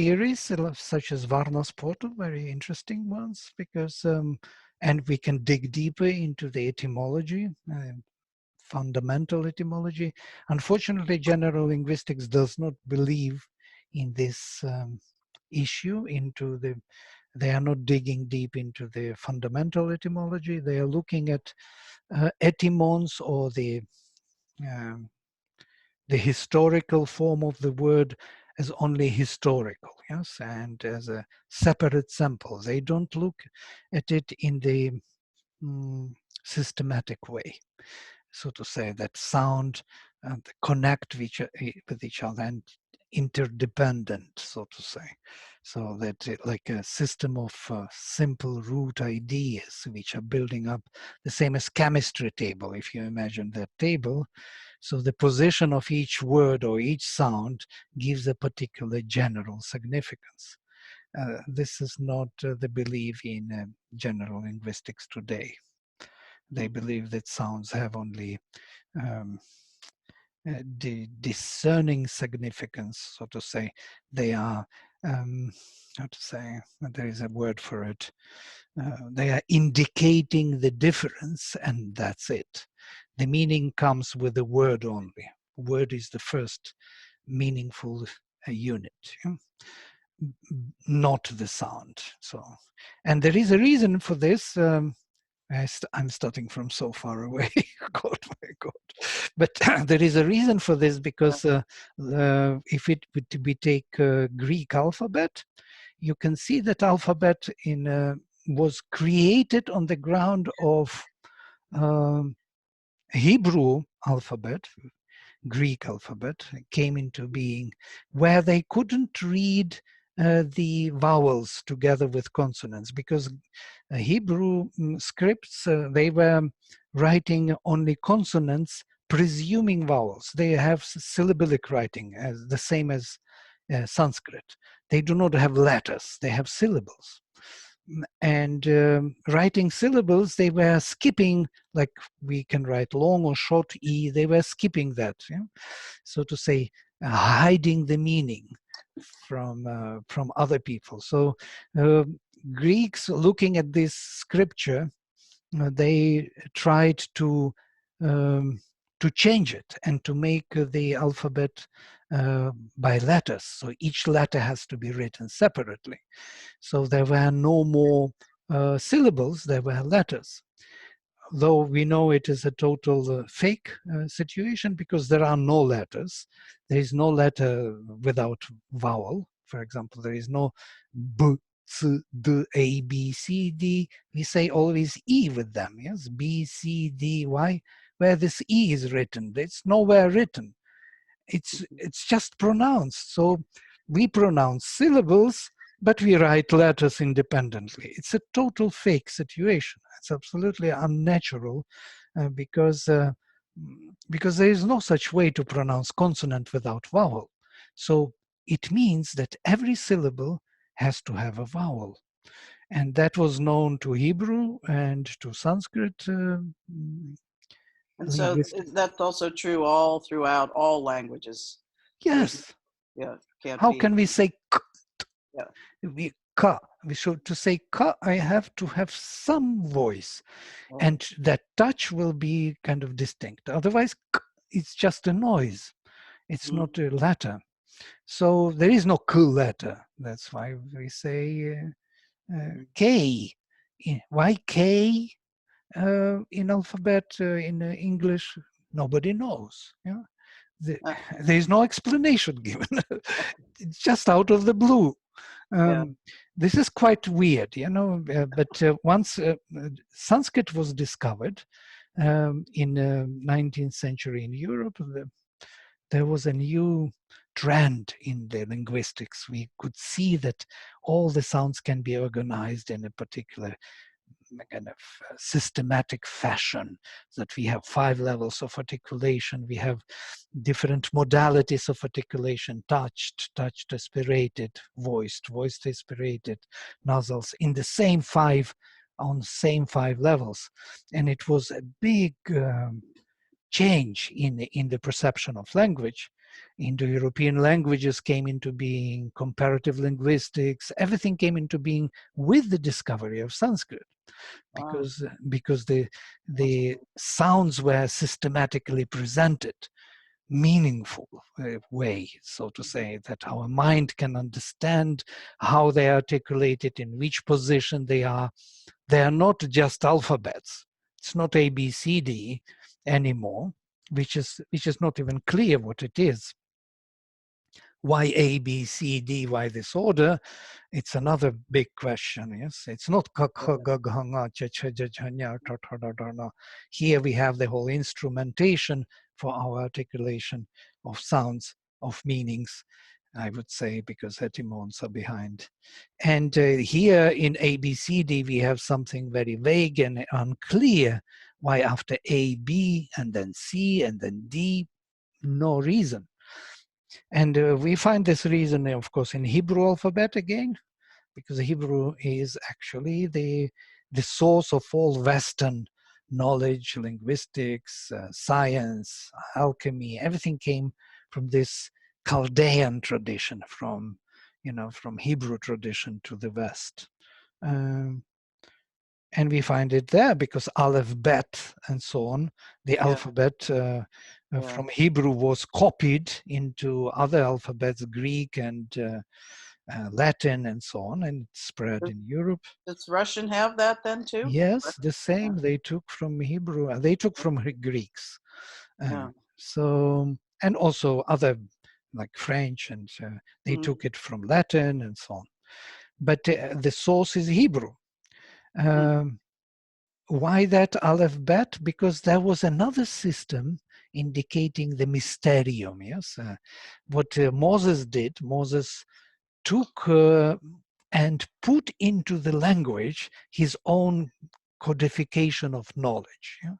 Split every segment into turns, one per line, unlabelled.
theories such as Varna's portal, very interesting ones, because and we can dig deeper into the etymology, fundamental etymology. Unfortunately, general linguistics does not believe in this issue. They are not digging deep into the fundamental etymology. They are looking at etymons, or the historical form of the word, as only historical, yes, and as a separate sample. They don't look at it in the systematic way, so to say, that sound connect with each other and interdependent, so to say. So that like a system of simple root ideas which are building up, the same as chemistry table, if you imagine that table. So the position of each word or each sound gives a particular general significance. This is not the belief in general linguistics today. They believe that sounds have only the discerning significance, so to say. They are, how to say, there is a word for it. They are indicating the difference, and that's it. The meaning comes with the word only. Word is the first meaningful unit, yeah? Not the sound. So, and there is a reason for this. I'm starting from so far away. God, my God. But there is a reason for this, because if we take Greek alphabet, you can see that alphabet was created on the ground of Hebrew alphabet. Greek alphabet came into being, where they couldn't read the vowels together with consonants, because Hebrew scripts, they were writing only consonants, presuming vowels. They have syllabic writing, as the same as Sanskrit. They do not have letters, they have syllables. And writing syllables, they were skipping, like we can write long or short E, they were skipping that, yeah? So to say, hiding the meaning from other people. So Greeks, looking at this scripture, they tried to change it and to make the alphabet by letters. So each letter has to be written separately. So there were no more syllables, there were letters. Though we know it is a total fake situation, because there are no letters. There is no letter without vowel. For example, there is no B, C, D, A, B, C, D. We say always E with them, yes? B, C, D, Y. Where this E is written, it's nowhere written. It's just pronounced. So we pronounce syllables, but we write letters independently. It's a total fake situation. It's absolutely unnatural, because there is no such way to pronounce consonant without vowel. So it means that every syllable has to have a vowel. And that was known to Hebrew and to Sanskrit.
And so that's also true all throughout all languages.
Yes.
Yeah, can't
How
be.
can we say k?
Yeah.
We should, to say ka, I have to have some voice, and that touch will be kind of distinct. Otherwise, k, it's just a noise. It's not a letter. So there is no k letter. That's why we say K. Why K in alphabet in English? Nobody knows. Yeah? There is no explanation given. It's just out of the blue. This is quite weird, you know, but once Sanskrit was discovered in 19th century in Europe, there was a new trend in the linguistics. We could see that all the sounds can be organized in a particular kind of systematic fashion, that we have 5 levels of articulation, we have different modalities of articulation: touched, aspirated, voiced, aspirated, nasals, in the same 5, on same 5 levels. And it was a big change in the perception of language, Indo-European languages came into being, comparative linguistics, everything came into being with the discovery of Sanskrit,
Wow.
because the sounds were systematically presented, meaningful way, so to say, that our mind can understand how they are articulated, in which position they are. They are not just alphabets. It's not A, B, C, D anymore, which is not even clear what it is. Why A, B, C, D, why this order? It's another big question, yes? It's not here we have the whole instrumentation for our articulation of sounds, of meanings, I would say, because etymons are behind. And here in A, B, C, D, we have something very vague and unclear. Why after A, B, and then C, and then D? No reason. And we find this reason, of course, in Hebrew alphabet again, because Hebrew is actually the source of all Western knowledge, linguistics, science, alchemy. Everything came from this Chaldean tradition, from Hebrew tradition to the West. And we find it there because Aleph, Bet, and so on, the alphabet from Hebrew was copied into other alphabets, Greek and Latin and so on, and it spread in Europe.
Does Russian have that then too?
Yes, the same. They took from Hebrew, they took from Greeks. So, and also other, like French, and they took it from Latin and so on. But the source is Hebrew. Why that Aleph Bet? Because there was another system indicating the mysterium. Yes, what Moses did, Moses took and put into the language his own codification of knowledge. Yeah?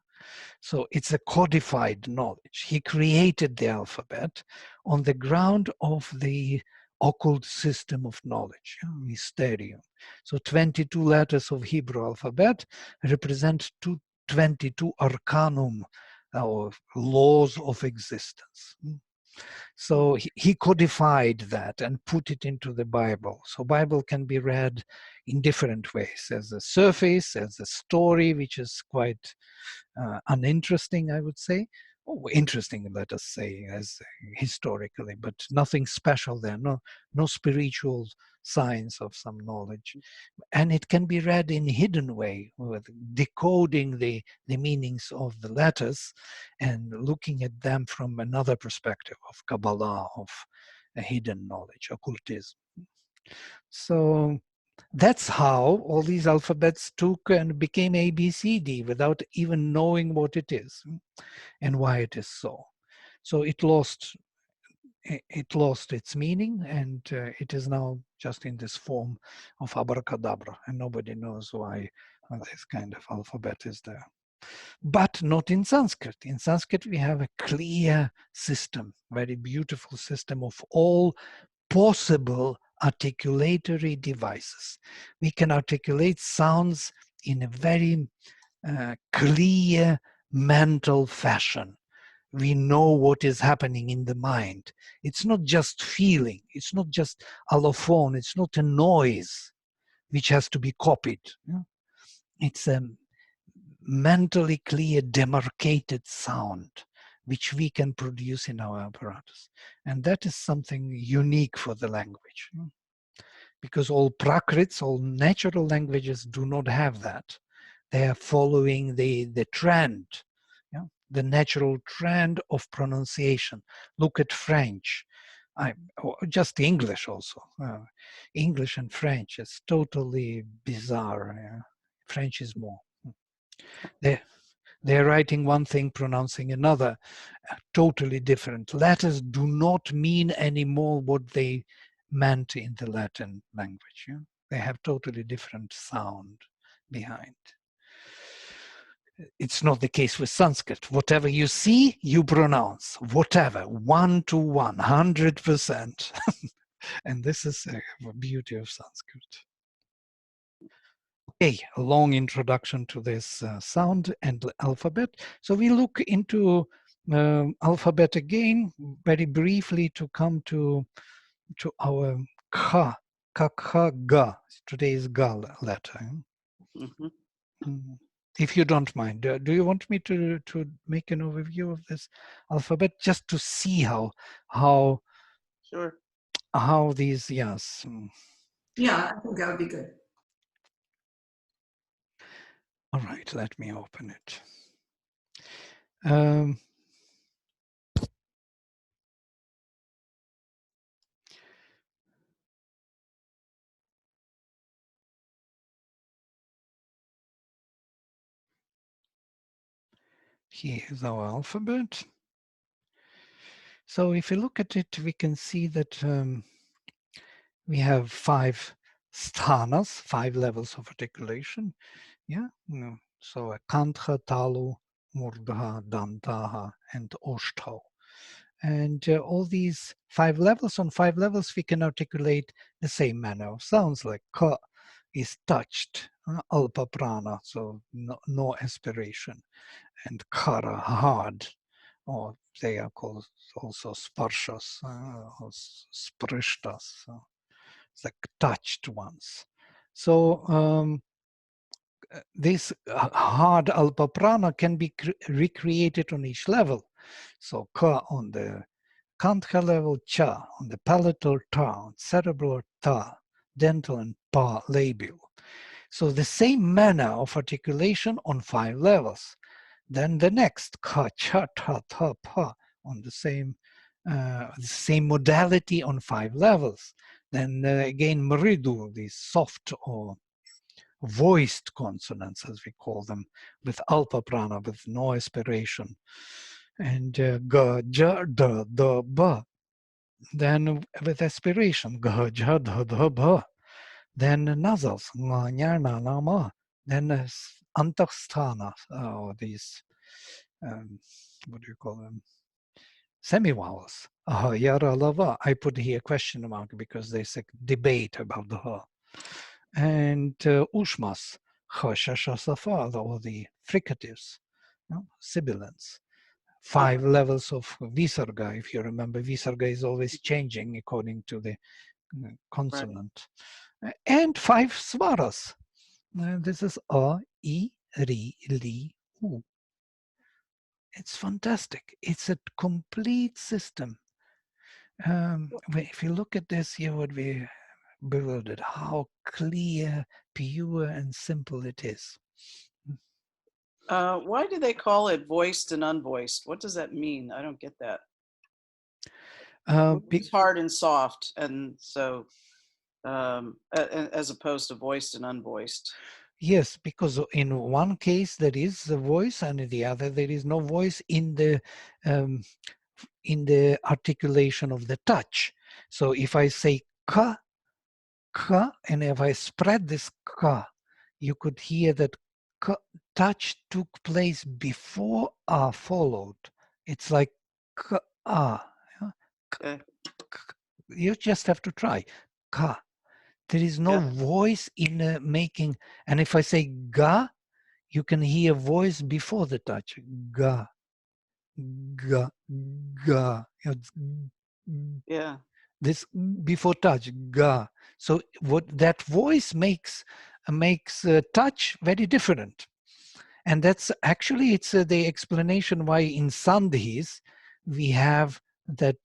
So it's a codified knowledge. He created the alphabet on the ground of the occult system of knowledge, mysterium. So 22 letters of Hebrew alphabet represent 22 arcanum, or laws of existence. So he codified that and put it into the Bible. So Bible can be read in different ways, as a surface, as a story, which is quite uninteresting, I would say. Oh, interesting, let us say, as historically, but nothing special there. No spiritual signs of some knowledge. And it can be read in a hidden way, with decoding the meanings of the letters and looking at them from another perspective of Kabbalah, of a hidden knowledge, occultism. So that's how all these alphabets took and became A, B, C, D without even knowing what it is and why it is so. So it lost its meaning, and it is now just in this form of abracadabra, and nobody knows why this kind of alphabet is there. But not in Sanskrit. In Sanskrit, we have a clear system, very beautiful system of all possible articulatory devices. We can articulate sounds in a very clear mental fashion. We know what is happening in the mind. It's not just feeling. It's not just allophone. It's not a noise which has to be copied. It's a mentally clear, demarcated sound which we can produce in our apparatus. And that is something unique for the language. Because all Prakrits, all natural languages do not have that. They are following the trend, the natural trend of pronunciation. Look at French. Just English also. English and French is totally bizarre. French is more. They're writing one thing, pronouncing another, totally different. Letters do not mean anymore what they meant in the Latin language. They have totally different sound behind. It's not the case with Sanskrit. Whatever you see, you pronounce. Whatever, 1 to 100%. And this is the beauty of Sanskrit. Okay, a long introduction to this sound and alphabet. So we look into alphabet again, very briefly to come to our kha, kha, ga. Today's ga letter.
Mm-hmm.
If you don't mind, do you want me to make an overview of this alphabet just to see how
Sure.
these, yes.
Yeah, I think that would be good.
All right, let me open it. Um, here is our alphabet. So if you look at it, we can see that we have 5 sthanas, 5 levels of articulation. Yeah. So a kantha, talu, murdha, dantaha, and oshtho. And all these 5 levels, on 5 levels, we can articulate the same manner of sounds, like ka is touched, alpa prana, so no aspiration, and khara, hard, or they are called also sparshas, or sprishtas, like touched ones. So this hard alpa prana can be recreated on each level. So ka on the kantha level, cha on the palatal, ta on cerebral, ta dental, and pa labial. So the same manner of articulation on 5 levels. Then the next ka, cha, ta, ta, pa on the same modality on 5 levels. Then again mridu, these soft or voiced consonants, as we call them, with alpa prana, with no aspiration. And ga, ja, da, da, ba. Then with aspiration, ga, ja, da, da, ba. Then nasals, nga, nya, na, na, ma. Then antasthana, these, what do you call them? Semivowels. Yara, lava. I put here question mark because there's a debate about the ha. And ushmas, ha, shasha, safa, or the fricatives, sibilants. 5 levels of visarga. If you remember, visarga is always changing according to the consonant. Right. And 5 svaras. This is a, I, ri, li, u. It's fantastic. It's a complete system. If you look at this, you would be bewildered how clear, pure, and simple it is.
Why do they call it voiced and unvoiced? What does that mean? I don't get that. It's hard and soft, and so as opposed to voiced and unvoiced.
Yes, because in one case there is a voice, and in the other there is no voice in the articulation of the touch. So if I say ka, ka, and if I spread this ka, you could hear that ka, touch took place before a followed. It's like ka, a.
Okay.
You just have to try ka. There is no voice in making, and if I say ga, you can hear voice before the touch. Ga, ga, ga.
Yeah.
This before touch, ga. So what that voice makes touch very different, and that's actually it's the explanation why in sandhis we have that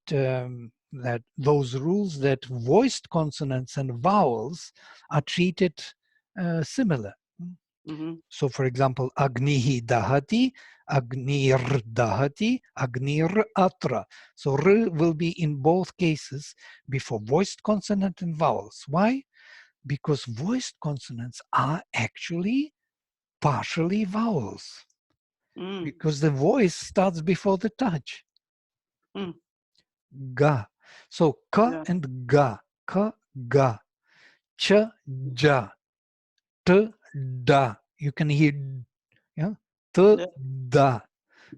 that those rules that voiced consonants and vowels are treated similar.
Mm-hmm.
So, for example, agnihi dahati, agnir dahati, agnir atra. So, r will be in both cases before voiced consonant and vowels. Why? Because voiced consonants are actually partially vowels. Because the voice starts before the touch. Ga. So, ka and ga. Ka, ga. Cha, ja. T, da. You can hear, yeah? T, da.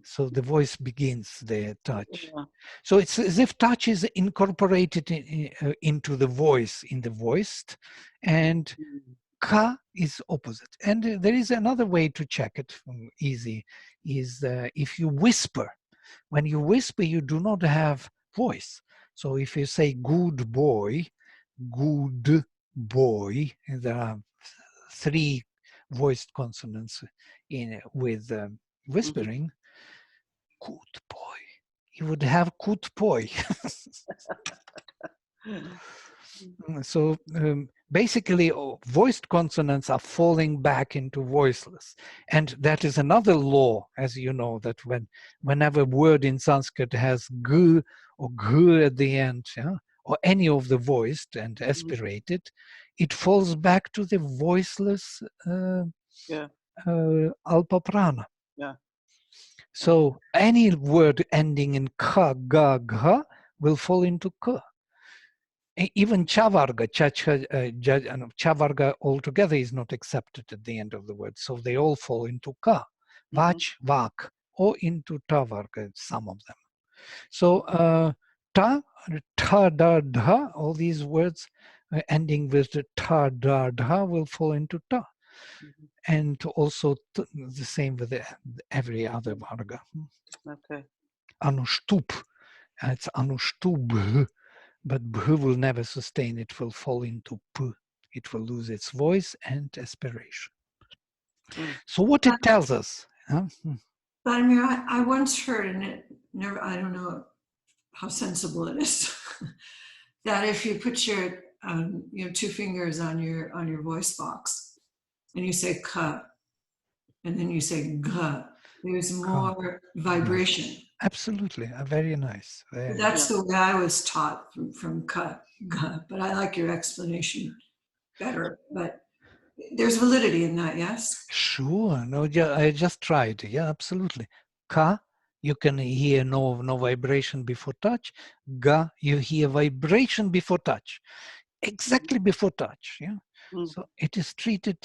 So the voice begins the touch.
Yeah.
So it's as if touch is incorporated into the voice in the voiced, and ka is opposite. And there is another way to check it, easy, is if you whisper. When you whisper, you do not have voice. So if you say good boy, and there are 3 voiced consonants in with whispering, good boy. You would have good boy. So basically, voiced consonants are falling back into voiceless. And that is another law, as you know, that whenever a word in Sanskrit has g or g at the end, yeah, or any of the voiced and aspirated, it falls back to the voiceless alpaprana.
Yeah.
So any word ending in ka, ga, gha will fall into ka. Even chavarga, chavarga altogether is not accepted at the end of the word. So they all fall into ka, vach, vak, or into tavarga, some of them. So ta, da, dha, all these words ending with the ta, da, dha will fall into ta. And also the same with every other varga.
Okay.
Anushtup, it's anuštub, but bh will never sustain. It will fall into p. It will lose its voice and aspiration. So what it tells us?
Vladimir, I once heard, and I don't know how sensible it is, that if you put your 2 fingers on your voice box and you say ka, and then you say ga, there's more vibration.
Absolutely, very nice.
That's the way I was taught from ka, ga, but I like your explanation better. But there's validity in that, yes?
Sure, no, I just tried. Yeah, absolutely. Ka, you can hear no vibration before touch. Ga, you hear vibration before touch. Exactly before touch. Yeah. So it is treated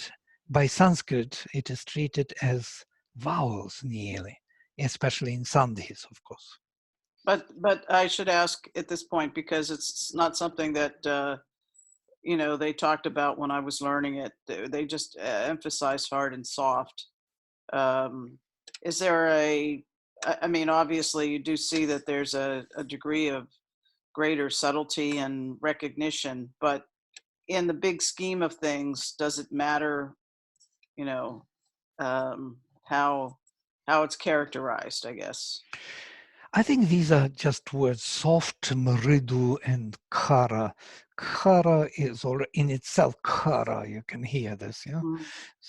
by Sanskrit, it is treated as vowels nearly, especially in Sandhis, of course.
But I should ask at this point, because it's not something that they talked about when I was learning it. They just emphasized hard and soft. Is there I mean, obviously you do see that there's a degree of greater subtlety and recognition, but in the big scheme of things, does it matter, how it's characterized, I guess?
I think these are just words, soft, mridu, and khara. Khara is, or in itself, khara, you can hear this, yeah?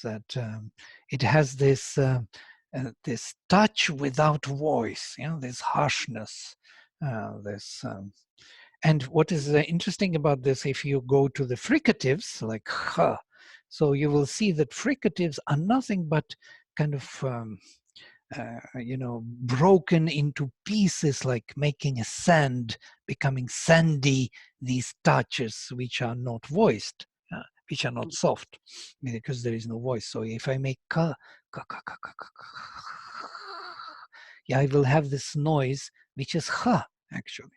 That it has this this touch without voice, this harshness, and what is interesting about this, if you go to the fricatives, like ha, so you will see that fricatives are nothing but kind of broken into pieces, like making a sand, becoming sandy, these touches which are not voiced, which are not soft, because there is no voice. So if I make ka, ka, ka, ka, ka, ka, ka, yeah, I will have this noise, which is ha, actually.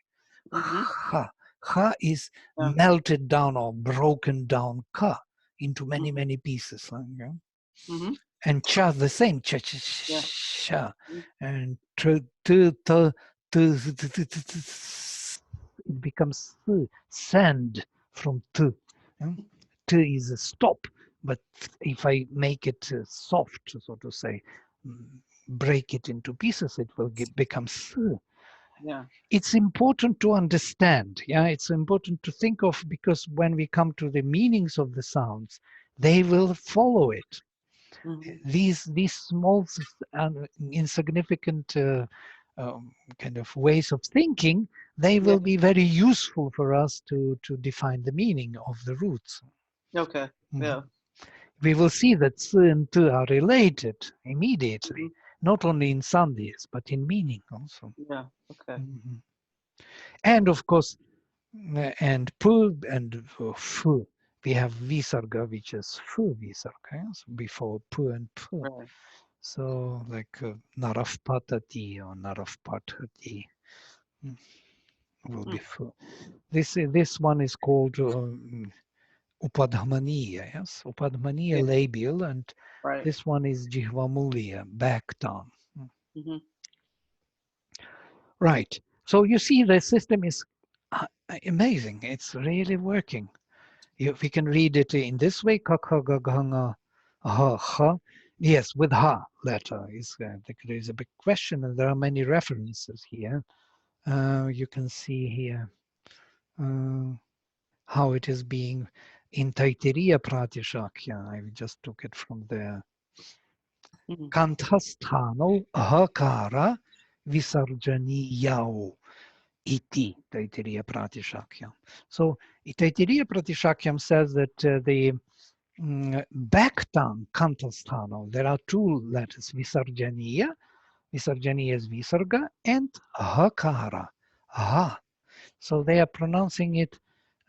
Ha. Ha is melted down or broken down ka into many, many pieces. And cha the same, cha cha cha, and it becomes sand from t. T is a stop, but if I make it soft, so to say, break it into pieces, it will become s.
Yeah.
It's important to understand. Yeah, it's important to think of, because when we come to the meanings of the sounds, they will follow it. These small insignificant kind of ways of thinking, they will be very useful for us to define the meaning of the roots.
Okay. Yeah.
We will see that s and t are related immediately, not only in Sandhis, but in meaning also.
Yeah. Okay.
And of course, and p and f, we have visarga, which is f visarga, so before p and p.
Right.
So like narafpatati or narafpatati will be f. This one is called upadhamaniya, yes, upadhamaniya labial, and this one is jihvamulya, back tongue. Right. So you see, the system is amazing. It's really working. We can read it in this way. Yes, with ha letter. There is a big question, and there are many references here. You can see here how it is being in Taittiriya Pratishakya. I just took it from there.
Mhm.
Kanthasthano ahakara visarjaniyao iti Taittiriya Pratishakyam. So Taittiriya Pratishakyam says that the back tongue, kanthasthano, there are two letters, visarjaniya. Visarjaniya is visarga, and hakara, ha. So they are pronouncing it.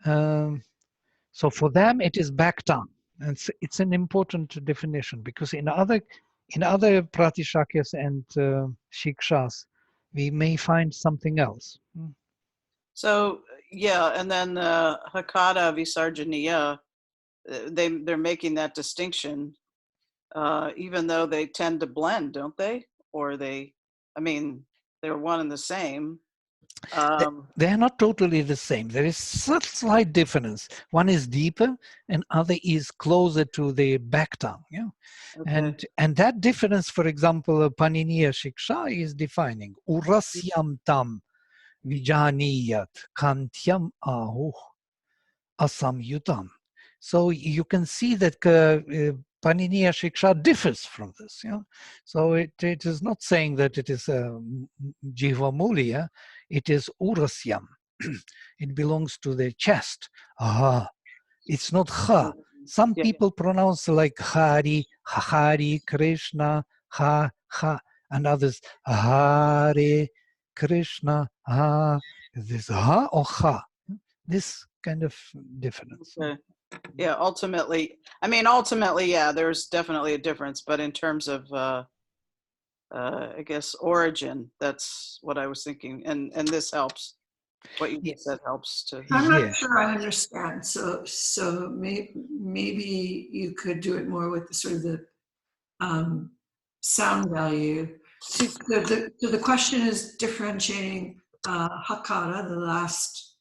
So for them, it is back tongue. And it's an important definition, because in other pratishakyas and shikshas, we may find something else.
So yeah, and then Hakata Visarjaniya, they're making that distinction, even though they tend to blend, don't they? Or I mean, they're one and the same.
They are not totally the same. There is such slight difference. One is deeper, and other is closer to the back tongue. Yeah,
Okay.
and that difference, for example, Paniniya Shiksha is defining urasyam tam vijaniyat kantyam ahu asamyutam. So you can see that Paniniya Shiksha differs from this. Yeah? So it is not saying that it is Jiva Mulya, it is Urasyam. It belongs to the chest. Aha. It's not Ha. Some
Yeah.
people pronounce like Hari, Hari, Krishna, Ha, Ha, and others Hare, Krishna, Ha. This Ha or Ha? This kind of difference.
Okay. Yeah. Ultimately, yeah, there's definitely a difference, but in terms of, I guess, origin, that's what I was thinking, and this helps. What you just said helps to.
I'm
Yeah.
not sure I understand. So maybe you could do it more with the sort of the sound value. So the question is differentiating hakara, the last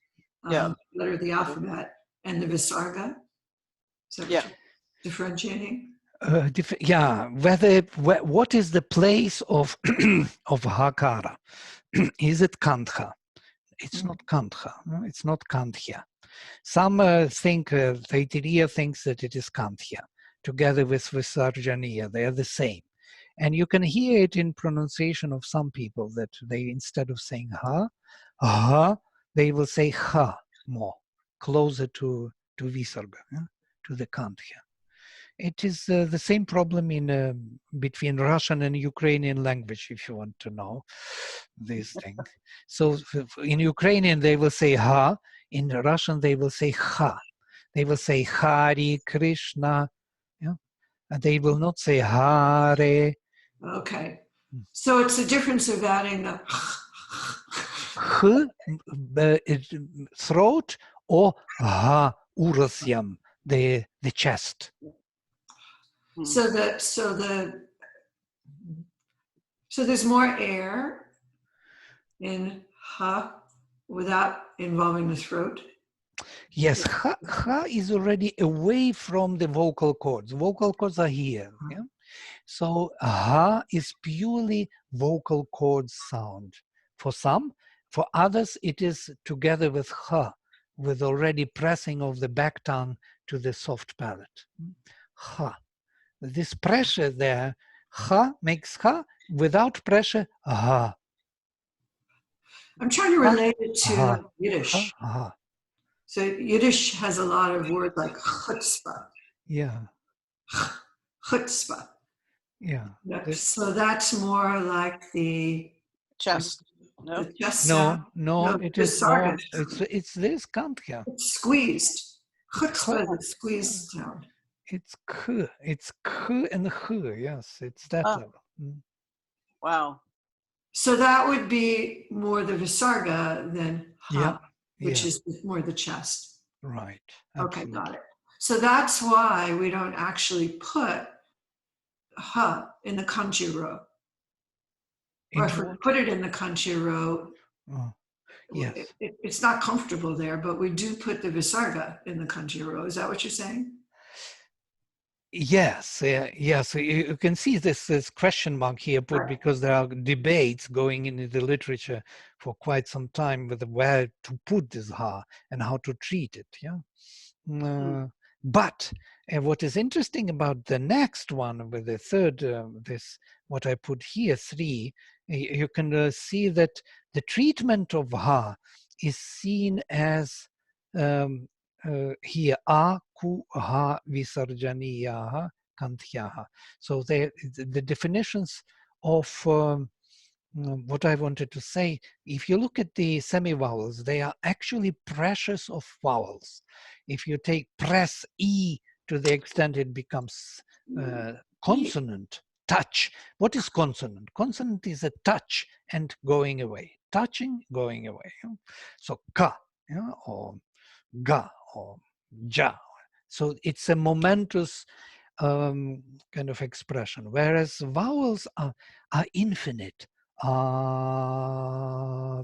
Yeah.
letter of the alphabet, and the visarga. So
Yeah.
differentiating.
Yeah, what is the place of of hakara? Is it kantha? It's not kantha. No? It's not kanthya. Some think Taittiriya thinks that it is kanthya, together with Visarjaniya. They are the same, and you can hear it in pronunciation of some people that they, instead of saying ha, they will say ha more, closer to Visarga, to the kanthya. It is the same problem in between Russian and Ukrainian language, if you want to know this thing. So in Ukrainian, they will say ha. In Russian, they will say ha. They will say Hari, Krishna. Yeah? And they will not say Hare.
Okay. So it's the difference of adding the
Throat, or ha, urasyam, the chest.
so there's more air in ha without involving the throat.
Yes, ha is already away from the vocal cords. Vocal cords are here. Yeah? So ha is purely vocal cord sound. For some, for others, it is together with ha, with already pressing of the back tongue to the soft palate. Ha. This pressure there, ha makes ha. Without pressure, ha.
I'm trying to relate it to
Ha.
Yiddish.
Ha.
So Yiddish has a lot of words like chutzpah,
Yeah.
chutzpah.
Yeah.
So that's more like the
Chest. No.
the chest sound.
No, it is more. It's this kanthya.
It's squeezed. Chutzpah is a squeezed sound.
It's k. It's k and h. Yes, it's that level.
Wow.
So that would be more the visarga than ha, which is more the chest.
Right.
Okay,
Absolutely.
got it. So that's why we don't actually put ha in the kanji row. Or if we put it in the kanji row,
Oh, yes.
It's not comfortable there, but we do put the visarga in the kanji ro. Is that what you're saying?
Yes, yes. You can see this question mark here put
Right.
because there are debates going in the literature for quite some time with where to put this ha and how to treat it. Yeah. But what is interesting about the next one with the third, this what I put here, 3, you can see that the treatment of ha is seen as here a ku ha visarjaniyaha kantyaha. So the definitions of what I wanted to say, if you look at the semi-vowels, they are actually pressures of vowels. If you take press E to the extent it becomes consonant, touch. What is consonant? Consonant is a touch and going away. Touching, going away. So ka, yeah, or ga, or ja. So it's a momentous kind of expression, whereas vowels are infinite.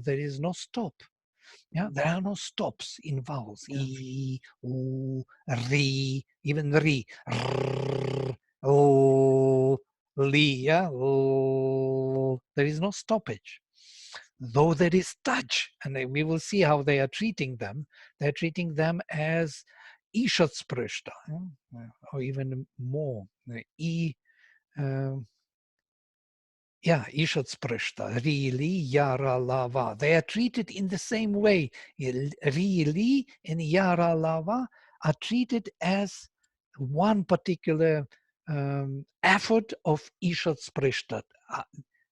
There is no stop. Yeah, there are no stops in vowels.
Yeah.
E, u, ri, even ri, rrr, o, li. Yeah, o. There is no stoppage. Though there is touch, and we will see how they are treating them. They're treating them as ishatsprishta, or even more. E. Yeah, ishatsprishta, really, yara lava. They are treated in the same way. Really and yara lava are treated as one particular effort of ishatsprishta,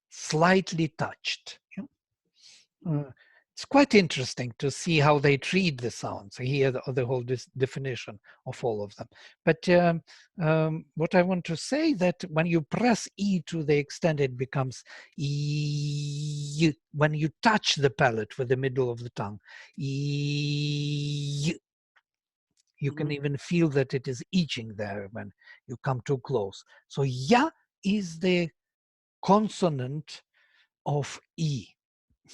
slightly touched. It's quite interesting to see how they treat the sounds. Here, the whole definition of all of them. But what I want to say that when you press E to the extent it becomes E, when you touch the palate with the middle of the tongue, E, you can even feel that it is itching there when you come too close. So ya is the consonant of E.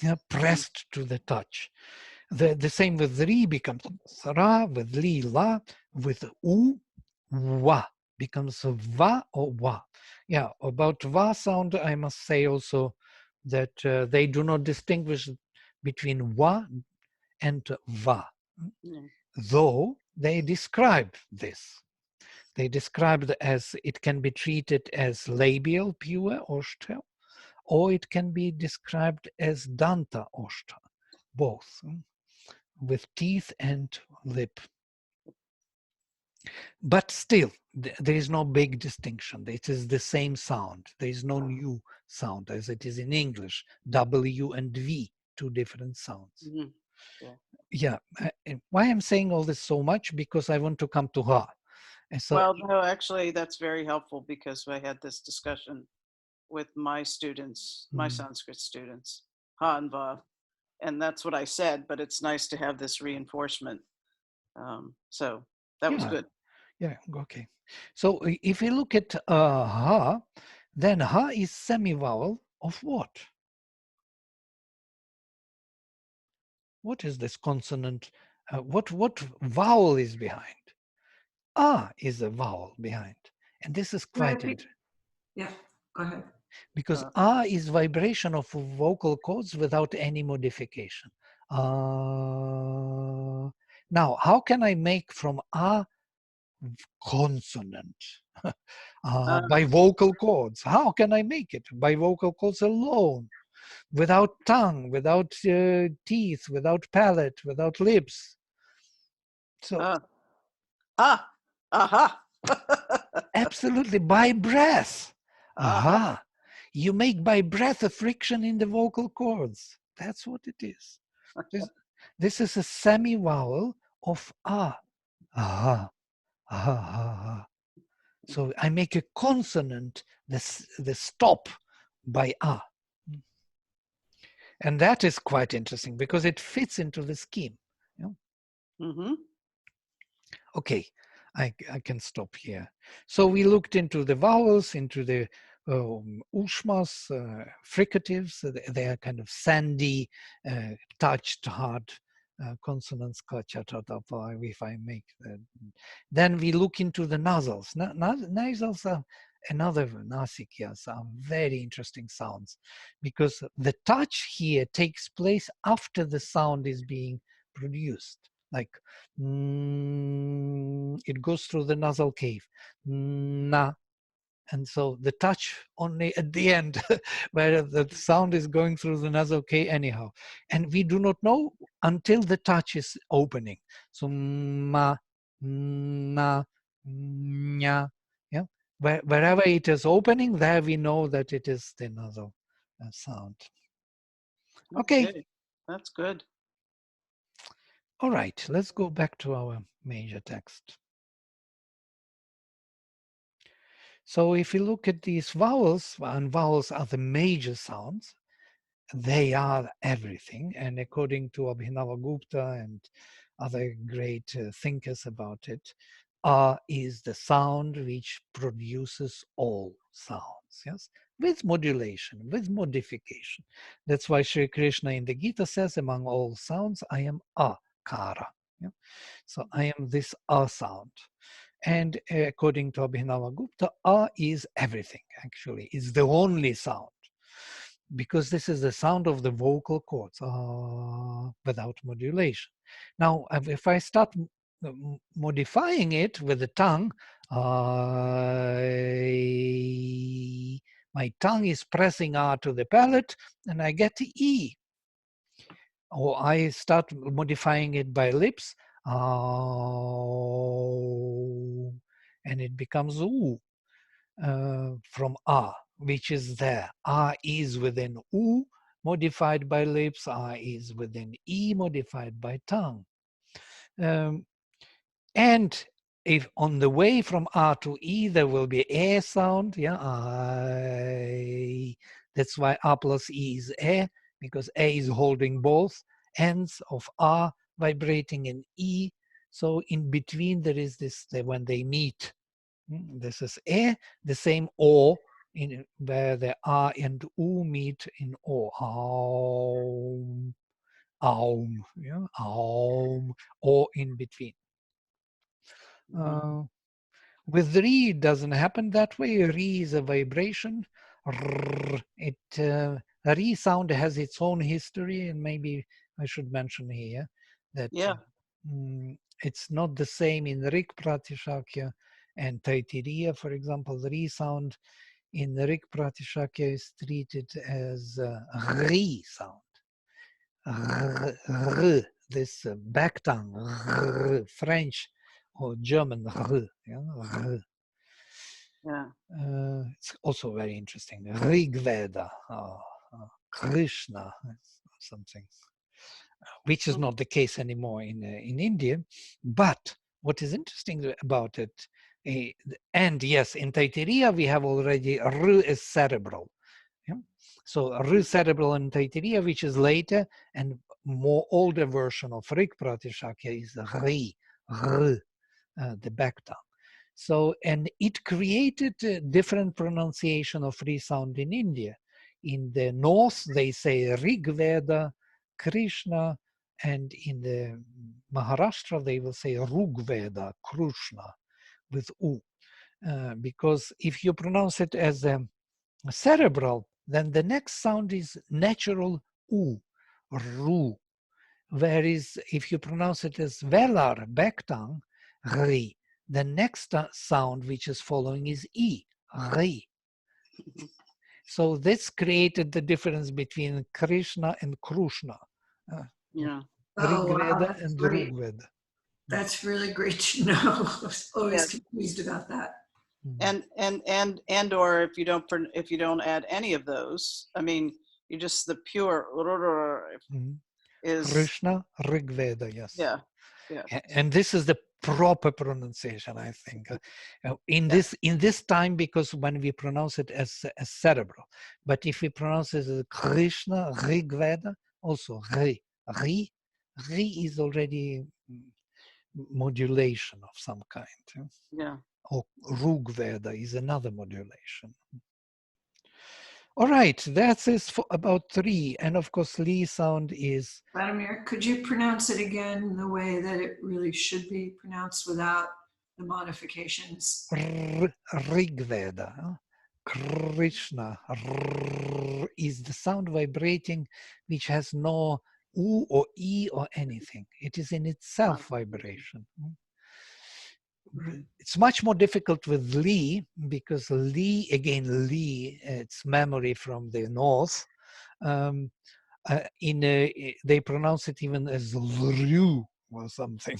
Yeah, pressed to the touch. The same with ri becomes ra, with li, la, with u, wa becomes va or wa. Yeah, about va sound, I must say also that they do not distinguish between wa and va, though they describe this. They described as it can be treated as labial, pure, oshtel, or it can be described as danta oshta, both, with teeth and lip. But still, there is no big distinction. It is the same sound. There is no new sound as it is in English. W and V, 2 different sounds. Yeah. Why I'm saying all this so much? Because I want to come to ha. And so,
Well, no, actually, that's very helpful because I had this discussion with my students, my Sanskrit students, ha and va, and that's what I said. But it's nice to have this reinforcement. So that was good.
Yeah. Okay. So if you look at ha, then ha is semi-vowel of what? What is this consonant? What vowel is behind? Ah is a vowel behind. And this is quite interesting.
Yeah, go ahead.
Because ah is vibration of vocal cords without any modification. Now, how can I make from ah consonant by vocal cords? How can I make it? By vocal cords alone, without tongue, without teeth, without palate, without lips. So absolutely by breath. Aha. You make by breath a friction in the vocal cords. That's what it is. This is a semi-vowel of ah. Aha. Aha. Aha. So I make a consonant, the stop by ah. And that is quite interesting because it fits into the scheme. You know? Okay, I can stop here. So we looked into the vowels, into the ushmas, fricatives. They are kind of sandy, touched, hard consonants. If I make that. Then we look into the nasals. Nasals are another nasikyas are very interesting sounds, because the touch here takes place after the sound is being produced. Like it goes through the nasal cave. Na. And so the touch only at the end, where the sound is going through the nasal cave anyhow. And we do not know until the touch is opening. So ma, na, nya. Yeah. Wherever it is opening, there we know that it is the nasal sound. Okay.
That's good.
All right. Let's go back to our major text. So if you look at these vowels, and vowels are the major sounds, they are everything. And according to Abhinavagupta and other great thinkers about it, is the sound which produces all sounds, yes, with modulation, with modification. That's why Sri Krishna in the Gita says, among all sounds, I am akara. Yeah? So I am this sound. And according to Abhinavagupta, is everything, actually. It's the only sound, because this is the sound of the vocal cords without modulation. Now, if I start modifying it with the tongue, my tongue is pressing R to the palate, and I get the E. Or I start modifying it by lips, and it becomes U from A, which is there. A is within U, modified by lips. A is within E, modified by tongue. And if on the way from A to E, there will be A sound, yeah, I. That's why A plus E is A, because A is holding both ends of A vibrating in E. So in between there is this, when they meet, this is A, the same O, in where the A and U meet in O. Aum, aum, yeah, aum, O in between. With Re, it doesn't happen that way. Re is a vibration. Re sound has its own history, and maybe I should mention here that it's not the same in Rig Pratishakya and Taitiriya. For example, the Re sound in the Rig Pratishakya is treated as a Re sound. This back tongue, French or German. It's also very interesting. Rig Veda, Krishna, something, which is not the case anymore in India. But what is interesting about it, and yes, in Taittiriya we have already R is cerebral. Yeah? So R cerebral in Taittiriya, which is later and more older version of Rig Pratishakya, is Ri, the back tongue. So, and it created a different pronunciation of Ri sound in India. In the north, they say Rig Veda, Krishna, and in the Maharashtra, they will say Rug Veda, Krishna, with U. Because if you pronounce it as a cerebral, then the next sound is natural U, Ru. Whereas if you pronounce it as velar, back tongue, Ri, the next sound which is following is E, Ri. So this created the difference between Krishna and Krushna. Rig Veda and Rug Veda.
That's really great to know. I was always confused about that.
And or if you don't add any of those, I mean, you just the pure is
Krishna, Rig Veda, yes.
Yeah.
And this is the proper pronunciation, I think, in this time, because when we pronounce it as cerebral, but if we pronounce it as Krishna, Rig Veda, also Ri is already modulation of some kind.
Yeah.
Or Rug Veda is another modulation. All right, that is for about 3. And of course, Li sound is
Vladimir, could you pronounce it again the way that it really should be pronounced without the modifications?
Rigveda. Krishna is the sound vibrating which has no U or E or anything. It is in itself vibration. It's much more difficult with Li because Li, again, Li, it's memory from the north. They pronounce it even as Ryu or something,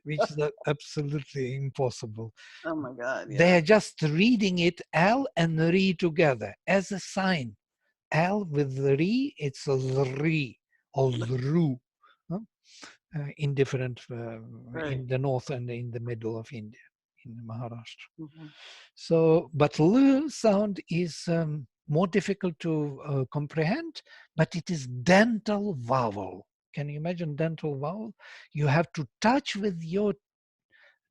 which is absolutely impossible.
Oh my God. Yeah.
They are just reading it L and Ri together as a sign. L with Ri, it's Ri or Lru. In different, in the north and in the middle of India, in Maharashtra.
Mm-hmm.
So, but L sound is more difficult to comprehend, but it is dental vowel. Can you imagine dental vowel? You have to touch with your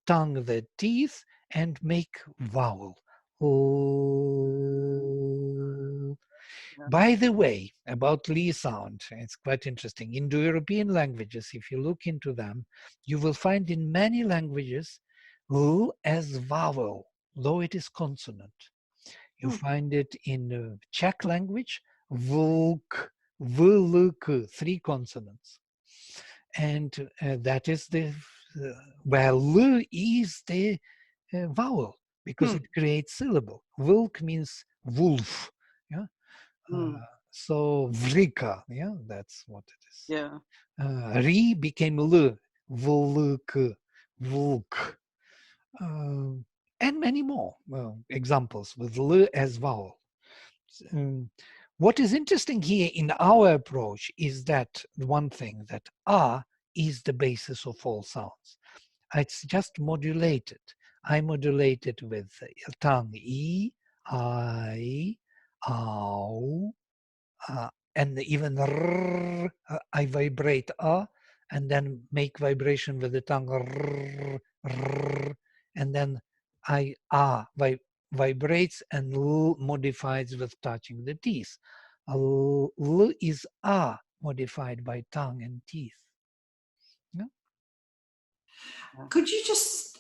tongue the teeth and make vowel.
Yeah.
By the way, about Li sound, it's quite interesting. Indo-European languages, if you look into them, you will find in many languages L as vowel, though it is consonant. You find it in Czech language, vlk, vlk, 3 consonants. And that is the, where L is the vowel, because it creates syllable. Vlk means wolf. Yeah. So vrika, yeah, that's what it is.
Yeah.
Ri became L, vlk, vlk. And many more examples with L as vowel. What is interesting here in our approach is that one thing, that A is the basis of all sounds. It's just modulated. I modulate it with tongue E, I, ow, and even r, I vibrate A, and then make vibration with the tongue r, and then I vibrates and L modifies with touching the teeth. L is A modified by tongue and teeth. Yeah?
Could you just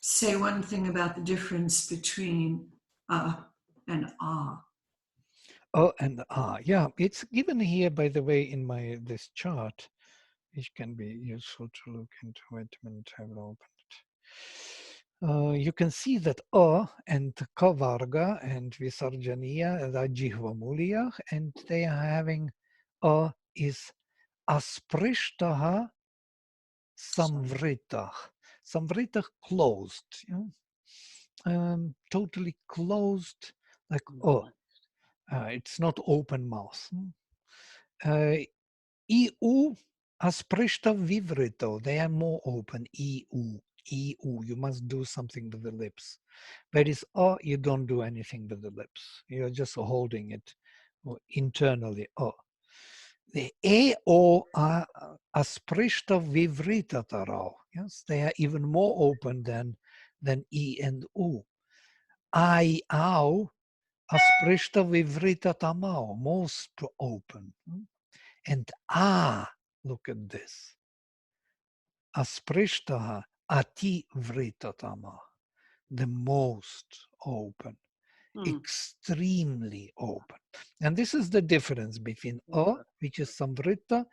say one thing about the difference between and ah?
And yeah, it's given here, by the way, in this chart, which can be useful to look into. Wait a minute, I will open it. You can see that and Kavarga and Visarjaniya and Ajihvamuliya, and they are having is Asprishtaha Samvritah. Samvritah closed. Totally closed, like it's not open mouth. EU Asprishta Vivrito, they are more open. EU. You must do something with the lips. Whereas you don't do anything with the lips. You're just holding it internally. The O are Asprishta Vivrita Tarao. Yes, they are even more open than E and U. I, ow, Asprishta Vivrita Tamao, most open. And look at this. Asprishtaha ati vritatama, the most open, extremely open. And this is the difference between which is samvrita,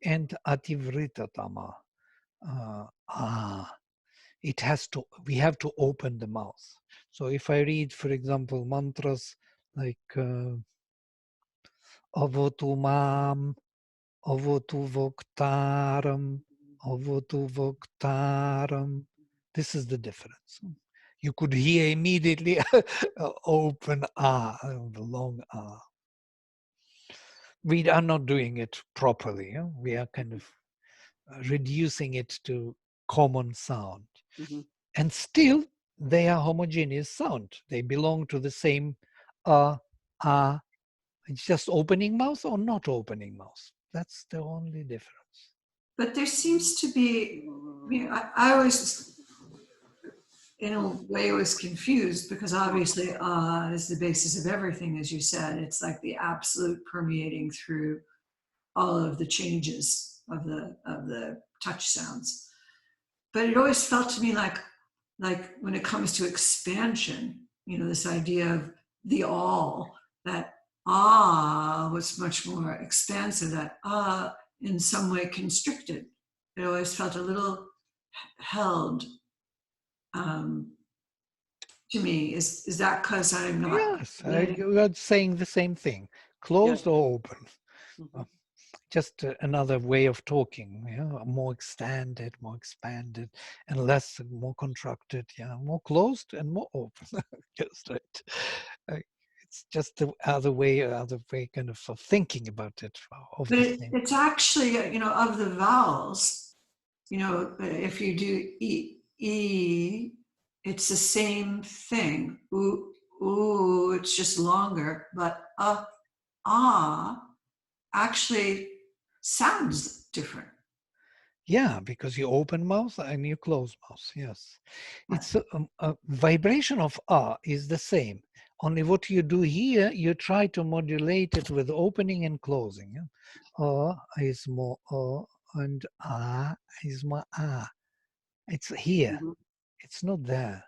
and ativritatama. We have to open the mouth. So if I read, for example, mantras like Avotumam, Avotu Voktaram, Avotu Voktaram. This is the difference. You could hear immediately open the long We are not doing it properly. We are kind of reducing it to common sound. And still, they are homogeneous sound. They belong to the same It's just opening mouth or not opening mouth. That's the only difference.
But there seems to be, I always in a way was confused because obviously is the basis of everything, as you said. It's like the absolute permeating through all of the changes of the touch sounds. But it always felt to me like when it comes to expansion, this idea of the all, that was much more expansive, that in some way constricted. It always felt a little held to me. Is that because I'm not?
Yes, you are saying the same thing. Closed
Yeah.
or open.
Mhm.
Just another way of talking, more extended, more expanded, and less, more contracted, more closed and more open. Just right. It's just the other way kind of thinking about it. Of
But
the same.
it's actually, of the vowels, if you do e, it's the same thing. Ooh, it's just longer, but actually sounds different.
Yeah, because you open mouth and you close mouth. Yes, it's a vibration of is the same. Only what you do here, you try to modulate it with opening and closing. Is more and is more It's here.
Mhm.
It's not there.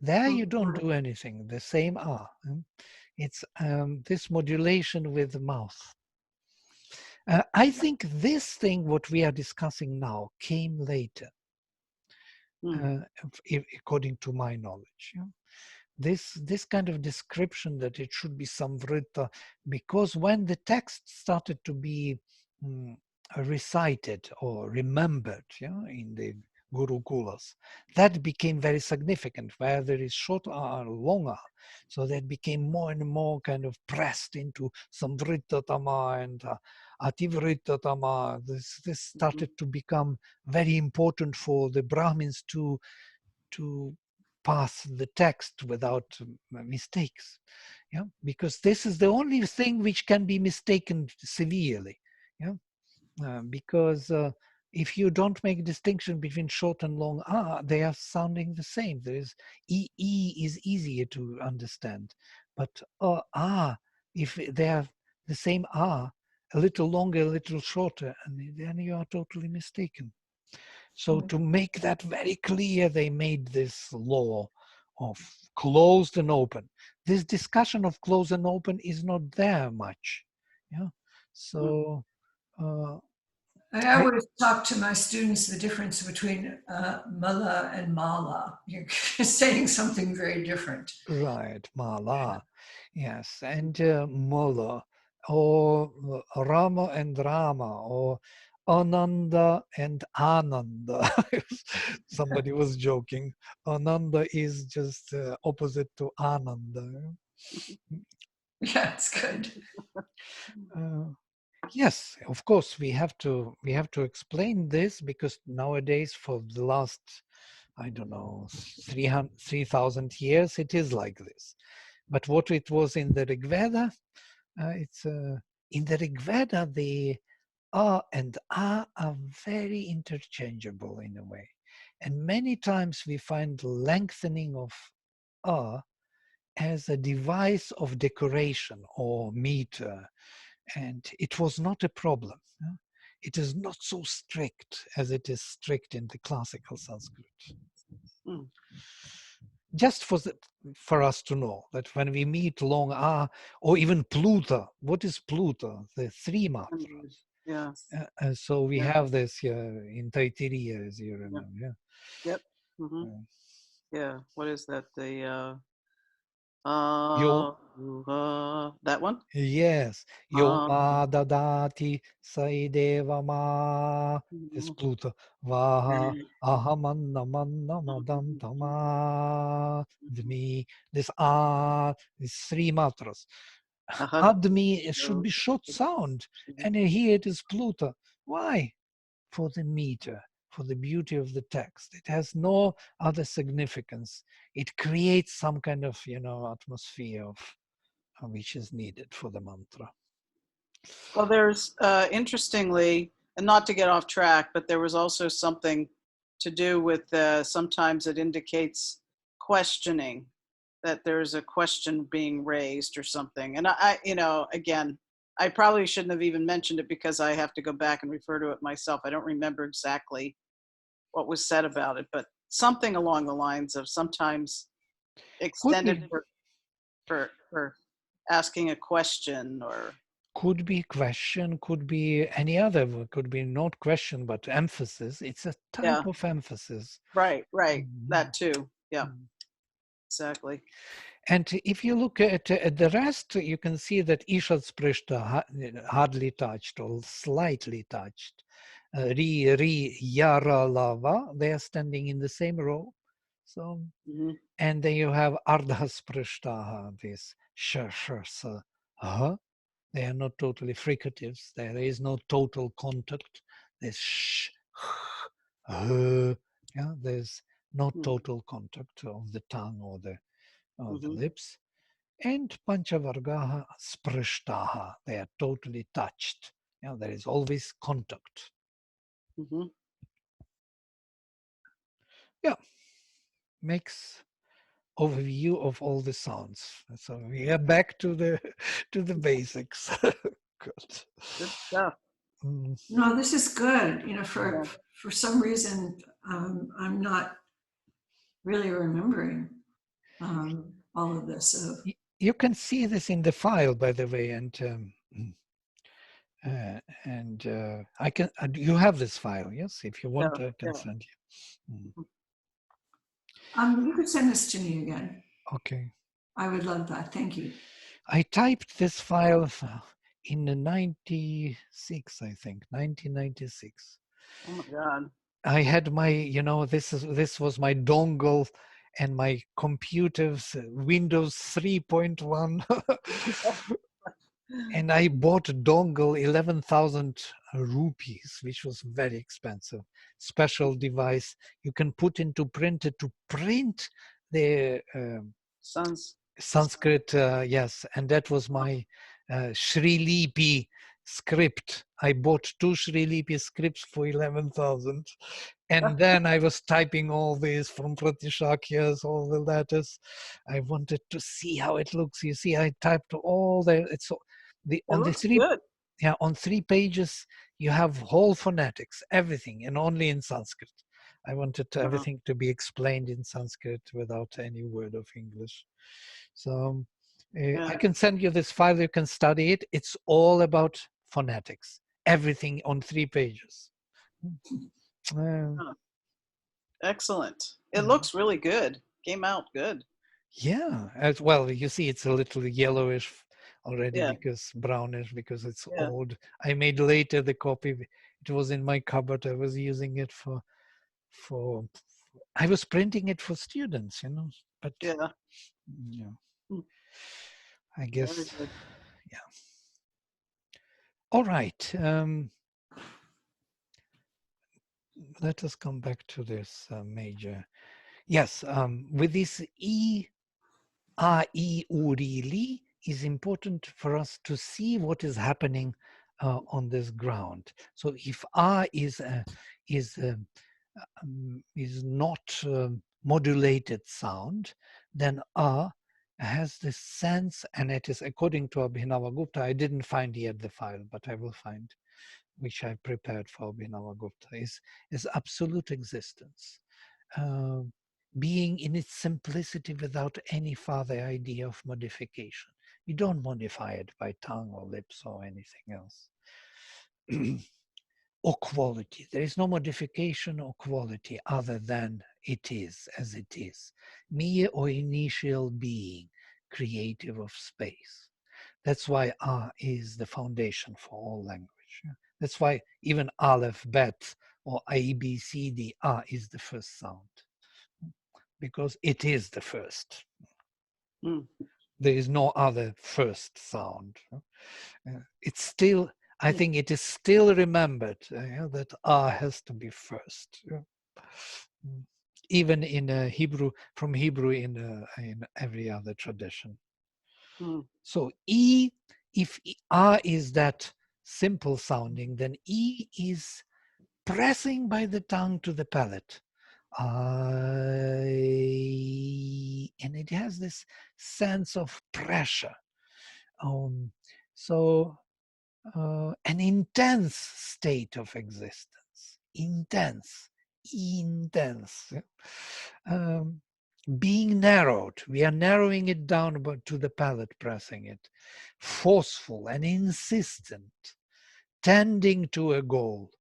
There you don't
Mhm.
do anything. The same It's this modulation with the mouth. I think this thing, what we are discussing now, came later,
Mhm.
according to my knowledge. This kind of description that it should be samvrita, because when the text started to be recited or remembered in the Gurukulas, that became very significant, where there is short or long R. So that became more and more kind of pressed into samvrita tama and ativrita tama. This started to become very important for the Brahmins to pass the text without mistakes, because this is the only thing which can be mistaken severely, because if you don't make distinction between short and long they are sounding the same. There is e is easier to understand, but if they are the same a little longer, a little shorter, and then you are totally mistaken. So to make that very clear, they made this law of closed and open. This discussion of closed and open is not there much. Yeah. So
I always talk to my students the difference between mala and mala. You're saying something very different.
right, mala, yes, and mola, or Rama and Rama, or Ananda and Ananda. Somebody was joking. Ananda is just opposite to Ananda.
Yeah, it's good.
Uh, yes, of course, we have to explain this, because nowadays, for the last, I don't know, 3,000 years, it is like this. But what it was in the Rig Veda, it's in the Rig Veda, the and are very interchangeable in a way. And many times we find lengthening of as a device of decoration or meter, and it was not a problem. It is not so strict as it is strict in the classical Sanskrit.
Mhm.
Just for us to know that when we meet long or even pluta, what is pluta? The three matras.
Yeah.
So we
Yeah.
have this in Taittiriya, as you
Yeah.
remember.
Yep. Hmm.
Uh,
Yeah. What is that? The
Yo,
that one?
yes, Yo
Uh,
ma dadati saideva ma is Pluto. Vaha ahamanna manna madantama dmi. This is three matras.
uh-huh.
Admi, it should be short sound, and here it is Pluto. Why? For the meter, for the beauty of the text. It has no other significance. It creates some kind of atmosphere of which is needed for the mantra.
Well, there's interestingly, and not to get off track, but there was also something to do with sometimes it indicates questioning, that there's a question being raised or something. And you know, again, I probably shouldn't have even mentioned it because I have to go back and refer to it myself. I don't remember exactly what was said about it, but something along the lines of sometimes
Could
extended
be,
for asking a question or
could be question, could be any other word, could be not question, but emphasis. It's a
yeah,
type of emphasis.
right,
Mhm.
that too. Yeah,
Mhm.
exactly.
And if you look at the rest, you can see that Ishatsprishta hardly touched or slightly touched. Ri, Yara, Lava, they are standing in the same row. So,
Hmm.
and then you have Ardhasprishtaha, this sh, sa, ha. They are not totally fricatives. There is no total contact. There's sh, yeah, there's no total contact of the tongue or the
Hmm.
lips. And Panchavargaha Sprishtaha, they are totally touched. You know, there is always contact.
Hmm.
Yeah, makes overview of all the sounds. So we are back to the to the basics. Good.
Good stuff.
Mm.
No, this is good. You know,
Yeah.
for some reason, I'm not really remembering all of this. So
You can see this in the file, by the way, and I can. You have this file, yes? If you
Yeah.
want, I can
Yeah.
send you. Mm.
you could send this to me again.
Okay.
I would love that. Thank you.
I typed this file in the 96, I think, 1996.
Oh my God.
I had my, you know, this was my dongle and my computer's Windows 3.1. And I bought a dongle, 11,000 rupees, which was very expensive. Special device you can put into printer to print the
Sounds.
Sanskrit, yes, and that was my Sri Lipi script. I bought 2 Sri Lipi scripts for 11,000. And then I was typing all these from Pratishakyas, all the letters. I wanted to see how it looks. You see, I typed all the, it's the,
It
on the
looks
3,
good.
yeah, on 3 pages, you have whole phonetics, everything, and only in Sanskrit. I wanted everything to be explained in Sanskrit without any word of English. So I
Yeah.
can send you this file, you can study it. It's all about phonetics, everything on 3 pages. Uh,
Oh, excellent. It
mm,
looks really good. Came out good.
yeah, as well, you see it's a little yellowish already
Yeah.
because brownish because it's
Yeah.
old. I made later the copy. It was in my cupboard. I was using it for I was printing it for students, you know, but
Yeah.
yeah,
Hmm.
I
Very
guess,
good.
yeah. All right. Let us come back to this major. Yes, with this A, I, U, Ri, Li is important for us to see what is happening on this ground. So if A is not modulated sound, then A has this sense, and it is according to Abhinavagupta. I didn't find yet the file, but I will find, which I prepared for Abhinavagupta, is absolute existence. Uh, being in its simplicity without any further idea of modification. You don't modify it by tongue or lips or anything else. Or quality. There is no modification or quality other than it is as it is. Mere or initial being, creative of space. That's why A is the foundation for all language. That's why even Aleph, Bet, or A, B, C, D, A is the first sound, because it is the first.
Hmm.
There is no other first sound. It's still, I think it is still remembered that A has to be first. Even in Hebrew, from Hebrew in every other tradition.
Hmm.
So E, if A is that simple sounding, then E is pressing by the tongue to the palate. And it has this sense of pressure. Um, so an intense state of existence, intense. Yeah. Being narrowed, we are narrowing it down about to the palate, pressing it, forceful and insistent, tending to a goal,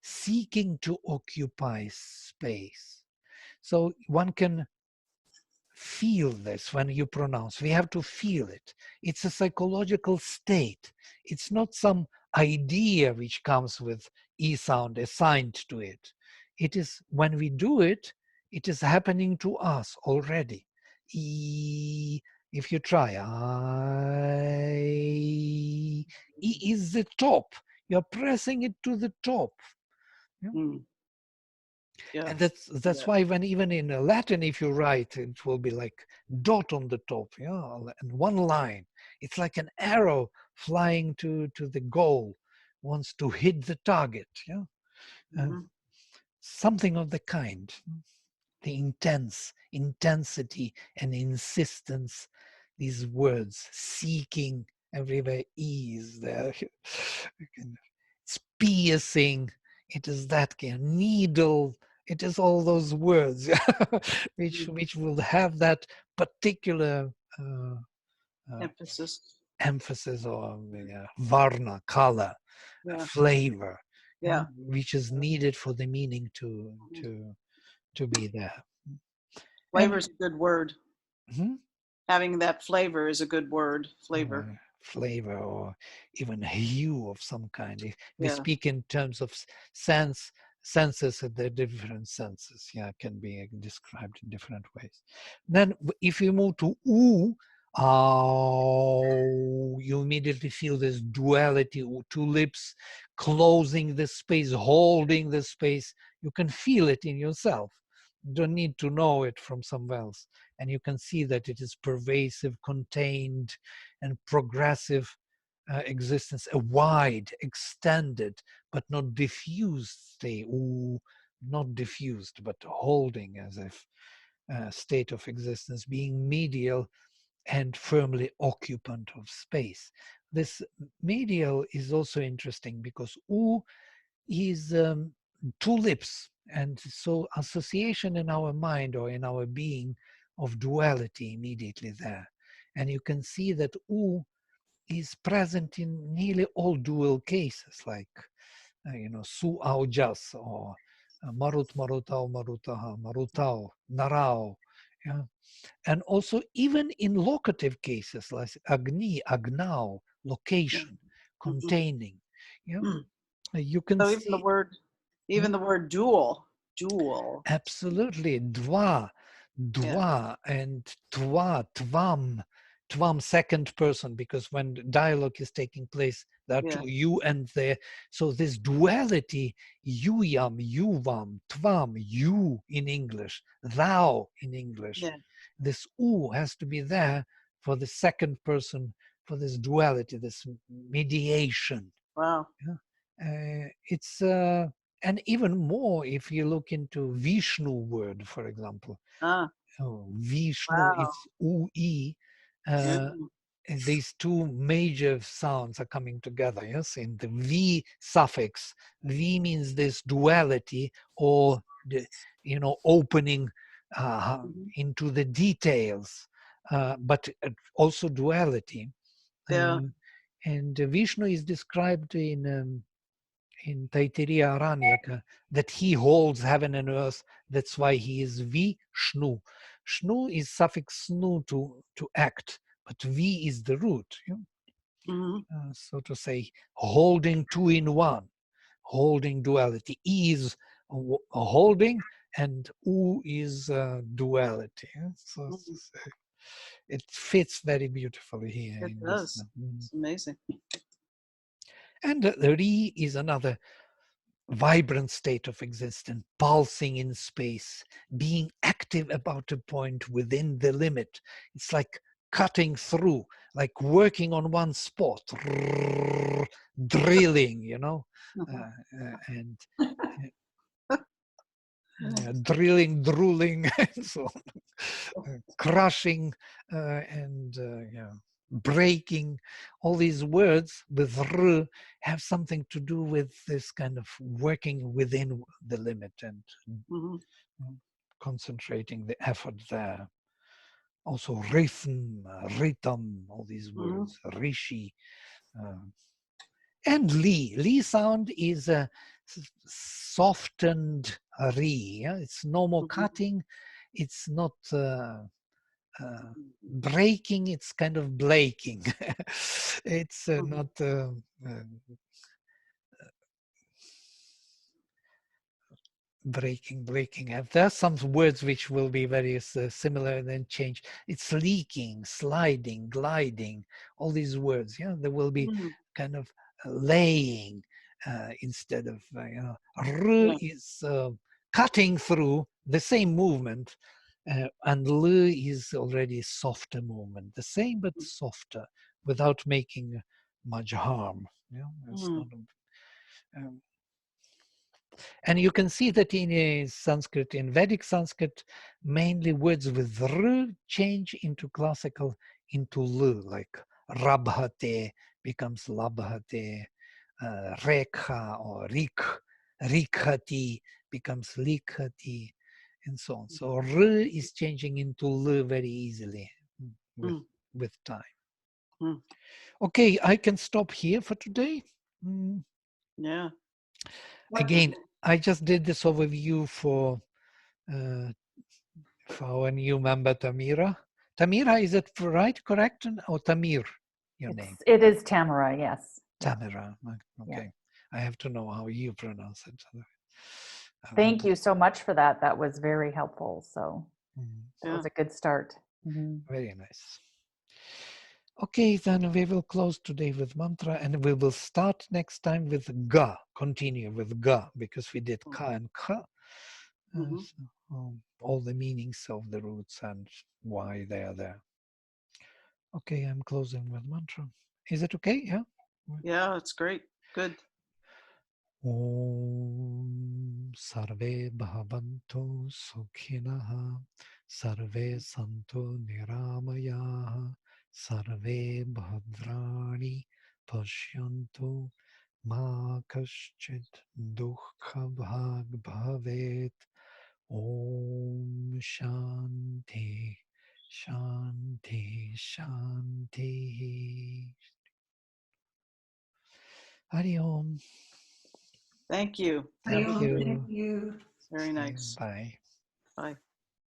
seeking to occupy space. So one can feel this when you pronounce. We have to feel it. It's a psychological state. It's not some idea which comes with E sound assigned to it. It is when we do it, it is happening to us already. E, if you try, I, E is the top. You're pressing it to the top. Yeah?
Yeah.
And that's why when even in Latin, if you write, it will be like dot on the top, yeah, and one line. It's like an arrow flying to the goal, wants to hit the target, yeah, something of the kind. The intensity and insistence. These words, seeking everywhere, is there. It's piercing. It is that kind of needle. It is all those words which will have that particular
Emphasis.
emphasis or varna, color, flavor,
Yeah.
which is needed for the meaning to be there.
Flavor
And
is a good word. Having that flavor is a good word. Flavor.
Flavor or even hue of some kind. If we
Yeah.
speak in terms of senses, the different senses, can be described in different ways. Then if you move to oo, you immediately feel this duality, two lips closing the space, holding the space. You can feel it in yourself. You don't need to know it from somewhere else. And you can see that it is pervasive, contained, and progressive existence, a wide, extended, but not diffused state, not diffused, but holding as if state of existence, being medial and firmly occupant of space. This medial is also interesting because U is two lips, and so association in our mind or in our being of duality immediately there. And you can see that U is present in nearly all dual cases, like su au jas, or marut marutao marutaha marutao narao. Yeah. And also even in locative cases like agni, agnao, location, containing. Yeah. You can
So
see
even the word dual.
absolutely dva, and tvam, second person, because when dialogue is taking place, there are two, you and there. So this duality, yuyam, yuvam, tvam, you in English, thou in English. This u has to be there for the second person, for this duality, this mediation.
Wow.
It's and even more if you look into Vishnu word, for example. Vishnu is ui. These two major sounds are coming together, yes, in the V suffix. V means this duality, or the, opening into the details, but also duality. And Vishnu is described in Taittiriya Aranyaka that he holds heaven and earth. That's why he is Vishnu. Shnu is suffix snu to act, but V is the root. So to say, holding two in one, holding duality. E is holding and U is duality. So it fits very beautifully here.
It does. It's amazing.
And the Ri is another vibrant state of existence, pulsing in space, being active about a point within the limit. It's like cutting through, like working on one spot, drilling, and drilling, drooling, and so on, crushing, and breaking. All these words with r have something to do with this kind of working within the limit and
Mhm.
concentrating the effort there. Also rhythm, rhythm, all these words, rishi. And li. Li sound is a softened ri. Yeah? It's no more cutting. It's not breaking. It's kind of blaking. It's not breaking. There are some words which will be very similar and then change. It's leaking, sliding, gliding, all these words. Yeah, there will be kind of laying instead of, r is cutting through the same movement, and l is already softer movement, the same but softer, without making much harm. Yeah, it's not. And you can see that in Sanskrit, in Vedic Sanskrit, mainly words with r change into classical, into l, like rabhate becomes labhate, rekha or rikhati becomes likhati, and so on. So r is changing into l very easily with time. Okay, I can stop here for today.
Yeah.
Again, I just did this overview for our new member, Tamira. Tamira, is it right, correct, or Tamir, your name?
It is Tamara, yes.
Tamira, okay.
Yeah.
I have to know how you pronounce it.
Thank you so much for that. That was very helpful. So that was a good start.
Very nice. Okay, then we will close today with mantra, and we will start next time with ga, continue with ga, because we did ka and kha. All the meanings of the roots and why they are there. Okay, I'm closing with mantra. Is it okay? Yeah?
Yeah, it's great. Good.
Om Sarve Bhavanto Sukhinaha Sarve Santo Niramayaha Sarve Bhadrani Pashyanto Ma Kaschit Dukha Bhag Bhavet. Om Shanti Shanti Shanti. Hari Om.
Thank you.
Thank you.
Thank you.
Very nice.
Bye.
Bye.